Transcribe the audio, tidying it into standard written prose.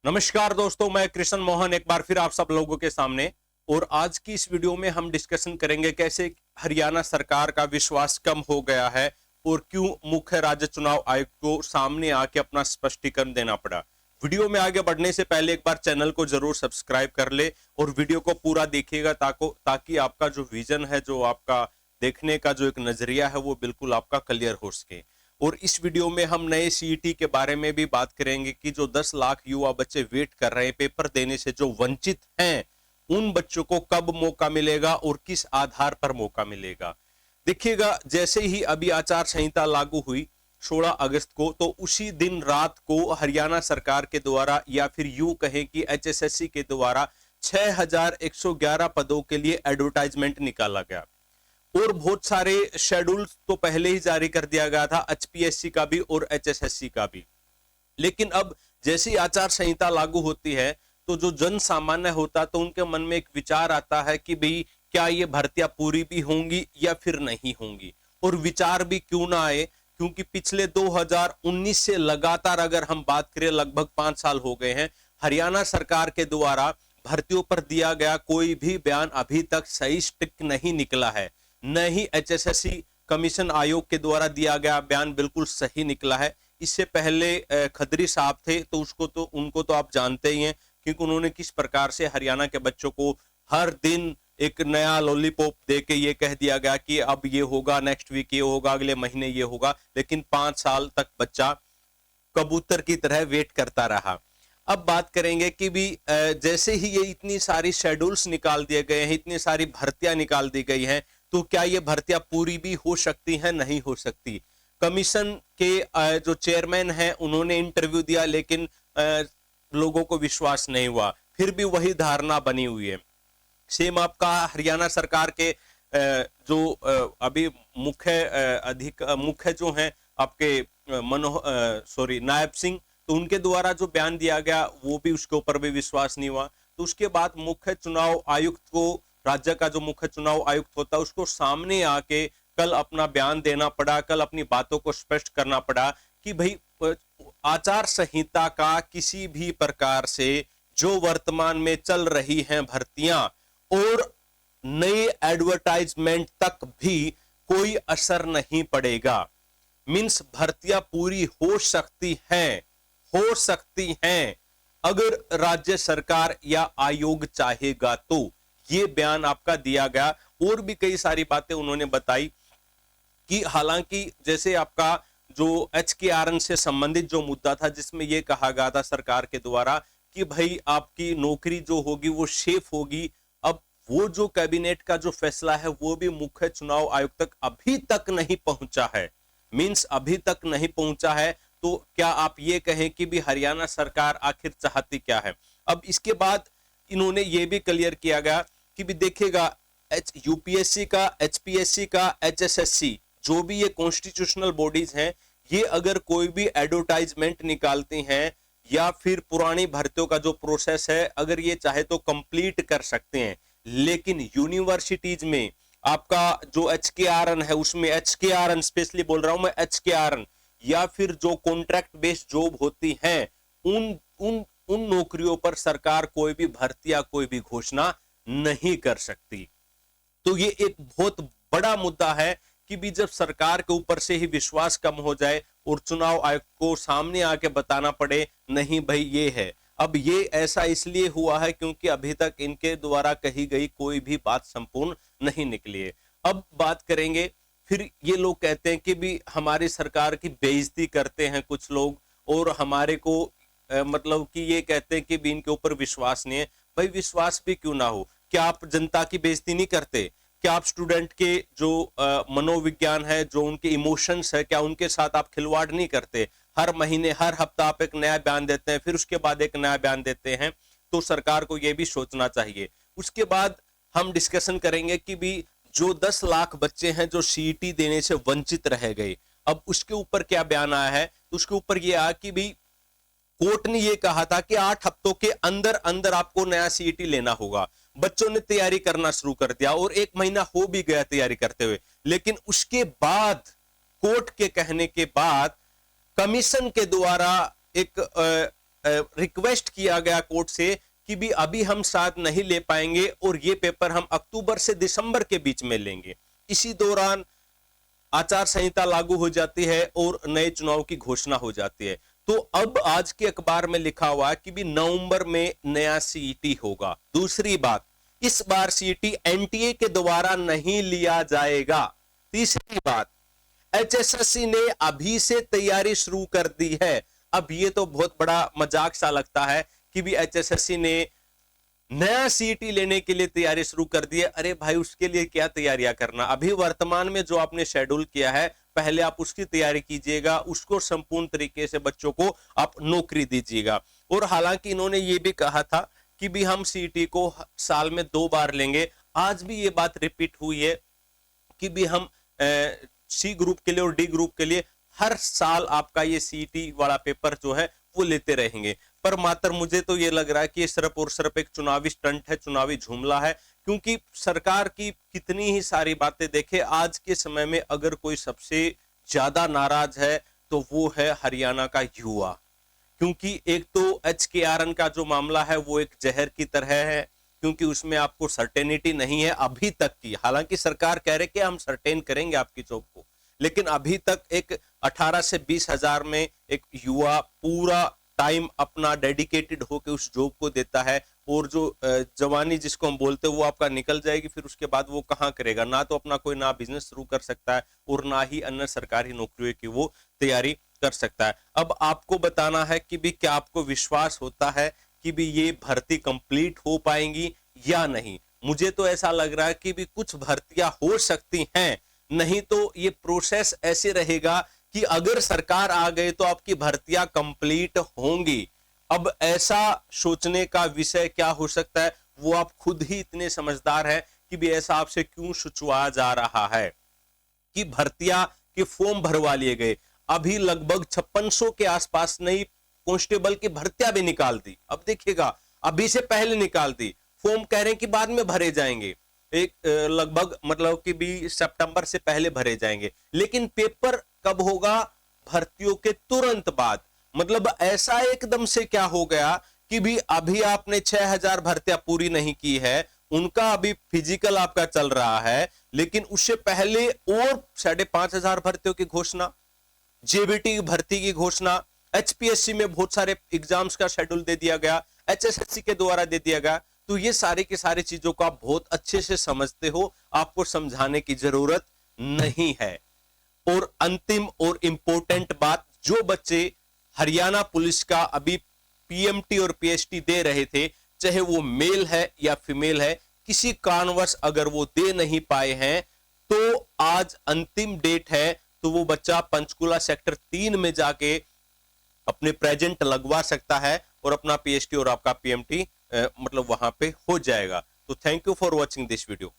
नमस्कार दोस्तों, मैं कृष्ण मोहन एक बार फिर आप सब लोगों के सामने। और आज की इस वीडियो में हम डिस्कशन करेंगे कैसे हरियाणा सरकार का विश्वास कम हो गया है और क्यों मुख्य राज्य चुनाव आयुक्त को सामने आके अपना स्पष्टीकरण देना पड़ा। वीडियो में आगे बढ़ने से पहले एक बार चैनल को जरूर सब्सक्राइब कर ले और वीडियो को पूरा देखिएगा ताकि आपका जो विजन है, जो आपका देखने का जो एक नजरिया है, वो बिल्कुल आपका क्लियर हो सके। और इस वीडियो में हम नए सीईटी के बारे में भी बात करेंगे कि जो 10 लाख युवा बच्चे वेट कर रहे हैं पेपर देने से, जो वंचित हैं, उन बच्चों को कब मौका मिलेगा और किस आधार पर मौका मिलेगा। देखिएगा, जैसे ही अभी आचार संहिता लागू हुई 16 अगस्त को, तो उसी दिन रात को हरियाणा सरकार के द्वारा, या फिर यूं कहें कि एचएसएससी के द्वारा 6111 पदों के लिए एडवर्टाइजमेंट निकाला गया। और बहुत सारे शेड्यूल्स तो पहले ही जारी कर दिया गया था, एचपीएससी का भी और एचएसएससी का भी। लेकिन अब जैसे ही आचार संहिता लागू होती है तो जो जन सामान्य होता तो उनके मन में एक विचार आता है कि भाई क्या ये भर्तियां पूरी भी होंगी या फिर नहीं होंगी। और विचार भी क्यों ना आए, क्योंकि पिछले 2019 से लगातार अगर हम बात करें, लगभग 5 साल हो गए हैं, हरियाणा सरकार के द्वारा भर्तियों पर दिया गया कोई भी बयान अभी तक सही स्टिक नहीं निकला है। न ही एचएसएससी कमीशन आयोग के द्वारा दिया गया बयान बिल्कुल सही निकला है। इससे पहले खत्री साहब थे तो उनको तो आप जानते ही हैं, क्योंकि उन्होंने किस प्रकार से हरियाणा के बच्चों को हर दिन एक नया लॉलीपॉप देके ये कह दिया गया कि अब ये होगा, नेक्स्ट वीक ये होगा, अगले महीने ये होगा। लेकिन 5 साल तक बच्चा कबूतर की तरह वेट करता रहा। अब बात करेंगे कि भी जैसे ही ये इतनी सारी शेड्यूल्स निकाल दिए गए हैं, इतनी सारी भर्तियां निकाल दी गई हैं, तो क्या ये भर्तियां पूरी भी हो सकती हैं? नहीं हो सकती। कमीशन के जो चेयरमैन हैं उन्होंने इंटरव्यू दिया, लेकिन लोगों को विश्वास नहीं हुआ। फिर भी वही धारणा बनी हुई है। सेम आपका हरियाणा सरकार के जो अभी मुख्य जो हैं आपके नायब सिंह, तो उनके द्वारा जो बयान दिया गया वो भी, उसके ऊपर भी विश्वास नहीं हुआ। तो उसके बाद मुख्य चुनाव आयुक्त को, राज्य का जो मुख्य चुनाव आयुक्त होता है, उसको सामने आके कल अपना बयान देना पड़ा, कल अपनी बातों को स्पष्ट करना पड़ा कि भाई आचार संहिता का किसी भी प्रकार से जो वर्तमान में चल रही हैं भर्तियां और नए एडवर्टाइजमेंट तक भी कोई असर नहीं पड़ेगा। मींस भर्तियां पूरी हो सकती हैं अगर राज्य सरकार या आयोग चाहेगा तो। ये बयान आपका दिया गया। और भी कई सारी बातें उन्होंने बताई कि हालांकि जैसे आपका जो एचकेआरएन से संबंधित जो मुद्दा था, जिसमें यह कहा गया था सरकार के द्वारा कि भाई आपकी नौकरी जो होगी वो सेफ होगी। अब वो जो कैबिनेट का जो फैसला है वो भी मुख्य चुनाव आयुक्त तक अभी तक नहीं पहुंचा है। मींस अभी तक नहीं पहुंचा है। तो क्या आप ये कहें कि भी हरियाणा सरकार आखिर चाहती क्या है? अब इसके बाद इन्होंने ये भी क्लियर किया गया कि भी देखिएगा, यूपीएससी का, एचपीएससी का, एचएसएससी, जो भी ये कॉन्स्टिट्यूशनल बॉडीज हैं, ये अगर कोई भी एडवर्टाइजमेंट निकालती हैं या फिर पुरानी भर्तियों का जो प्रोसेस है, अगर ये चाहे तो कंप्लीट कर सकते हैं। लेकिन यूनिवर्सिटीज में आपका जो एचकेआरएन है, उसमें एचकेआरएन स्पेशली बोल रहा हूं मैं, एचकेआरएन या फिर जो कॉन्ट्रैक्ट बेस्ड जॉब होती हैं, उन नौकरियों पर सरकार कोई भी भर्तियां, कोई भी घोषणा नहीं कर सकती। तो ये एक बहुत बड़ा मुद्दा है कि भी जब सरकार के ऊपर से ही विश्वास कम हो जाए और चुनाव आयोग को सामने आके बताना पड़े, नहीं भाई ये है। अब ये ऐसा इसलिए हुआ है क्योंकि अभी तक इनके द्वारा कही गई कोई भी बात संपूर्ण नहीं निकली है। अब बात करेंगे, फिर ये लोग कहते हैं कि भी हमारी सरकार की बेइज्जती करते हैं कुछ लोग, और हमारे को मतलब कि ये कहते हैं कि भी इनके ऊपर विश्वास नहीं है। भाई विश्वास भी क्यों ना हो, क्या आप जनता की बेइज्जती नहीं करते? क्या आप स्टूडेंट के जो मनोविज्ञान है, जो उनके इमोशंस है, क्या उनके साथ आप खिलवाड़ नहीं करते? हर महीने, हर हफ्ता आप एक नया बयान देते हैं, फिर उसके बाद एक नया बयान देते हैं। तो सरकार को यह भी सोचना चाहिए। उसके बाद हम डिस्कशन करेंगे कि भी जो 10 लाख बच्चे हैं जो सीईटी देने से वंचित रह गए, अब उसके ऊपर क्या बयान आया है? तो उसके ऊपर यह आया कि भी कोर्ट ने यह कहा था कि 8 हफ्तों के अंदर अंदर आपको नया सीईटी लेना होगा। बच्चों ने तैयारी करना शुरू कर दिया और 1 महीना हो भी गया तैयारी करते हुए। लेकिन उसके बाद कोर्ट के कहने के बाद कमीशन के द्वारा एक रिक्वेस्ट किया गया कोर्ट से कि भी अभी हम साथ नहीं ले पाएंगे और ये पेपर हम अक्टूबर से दिसंबर के बीच में लेंगे। इसी दौरान आचार संहिता लागू हो जाती है और नए चुनाव की घोषणा हो जाती है। तो अब आज के अखबार में लिखा हुआ है कि भी नवंबर में नया सीईटी होगा। दूसरी बात, इस बार सीईटी एनटीए के द्वारा नहीं लिया जाएगा। तीसरी बात, एचएसएससी ने अभी से तैयारी शुरू कर दी है। अब ये तो बहुत बड़ा मजाक सा लगता है कि भी एचएसएससी ने नया सीईटी लेने के लिए तैयारी शुरू कर दी है। अरे भाई, उसके लिए क्या तैयारियां करना, अभी वर्तमान में जो आपने शेड्यूल किया है पहले आप उसकी तैयारी कीजिएगा, उसको संपूर्ण तरीके से बच्चों को आप नौकरी दीजिएगा। और हालांकि इन्होंने ये भी कहा था कि भी हम सीईटी को साल में 2 बार लेंगे। आज भी ये बात रिपीट हुई है कि भी हम सी ग्रुप के लिए और डी ग्रुप के लिए हर साल आपका ये सीईटी वाला पेपर जो है वो लेते रहेंगे। पर मात्र मुझे तो ये लग रहा है कि ये सिर्फ और सिर्फ एक चुनावी स्टंट है, चुनावी झूमला है। क्योंकि सरकार की कितनी ही सारी बातें देखे, आज के समय में अगर कोई सबसे ज्यादा नाराज है तो वो है हरियाणा का युवा। क्योंकि एक तो एचकेआरएन का जो मामला है वो एक जहर की तरह है, क्योंकि उसमें आपको सर्टेनिटी नहीं है अभी तक की। हालांकि सरकार कह रहे कि हम सर्टेन करेंगे आपकी जॉब को, लेकिन अभी तक एक 18 से 20 हजार में एक युवा पूरा टाइम अपना डेडिकेटेड होकर उस जॉब को देता है, और जो जवानी जिसको हम बोलते हैं वो आपका निकल जाएगी। फिर उसके बाद वो कहाँ करेगा, ना तो अपना कोई ना बिजनेस शुरू कर सकता है और ना ही अन्य सरकारी नौकरियों की वो तैयारी कर सकता है। अब आपको बताना है कि भी क्या आपको विश्वास होता है कि भी ये भर्ती कंप्लीट हो पाएंगी या नहीं। मुझे तो ऐसा लग रहा है कि भी कुछ भर्तियां हो सकती हैं, नहीं तो ये प्रोसेस ऐसे रहेगा कि अगर सरकार आ गए तो आपकी भर्तियां कंप्लीट होंगी। अब ऐसा सोचने का विषय क्या हो सकता है, वो आप खुद ही इतने समझदार हैं कि भी ऐसा आपसे क्यों सोचवाया जा रहा है कि भर्तियां के फॉर्म भरवा लिए गए। अभी लगभग 5600 के आसपास नई कांस्टेबल की भर्तियां भी निकाल दी। अब देखिएगा, अभी से पहले निकाल दी, फॉर्म कह रहे हैं कि बाद में भरे जाएंगे, एक लगभग मतलब कि भी सितंबर से पहले भरे जाएंगे। लेकिन पेपर कब होगा? भर्तियों के तुरंत बाद। मतलब ऐसा एकदम से क्या हो गया कि भी अभी आपने 6000 भर्तियां पूरी नहीं की है, उनका अभी फिजिकल आपका चल रहा है, लेकिन उससे पहले और 5500 भर्तियों की घोषणा, जेबीटी भर्ती की घोषणा, एचपीएससी में बहुत सारे एग्जाम्स का शेड्यूल दे दिया गया, एचएसएससी के द्वारा दे दिया गया। तो ये सारे की सारी चीजों को आप बहुत अच्छे से समझते हो, आपको समझाने की जरूरत नहीं है। और अंतिम और इंपॉर्टेंट बात, जो बच्चे हरियाणा पुलिस का अभी पीएमटी और पीएचटी दे रहे थे, चाहे वो मेल है या फीमेल है, किसी कारणवश अगर वो दे नहीं पाए हैं तो आज अंतिम डेट है, तो वो बच्चा पंचकुला सेक्टर 3 में जाके अपने प्रेजेंट लगवा सकता है और अपना पीएचटी और आपका पीएमटी मतलब वहां पे हो जाएगा। तो thank you for watching this video.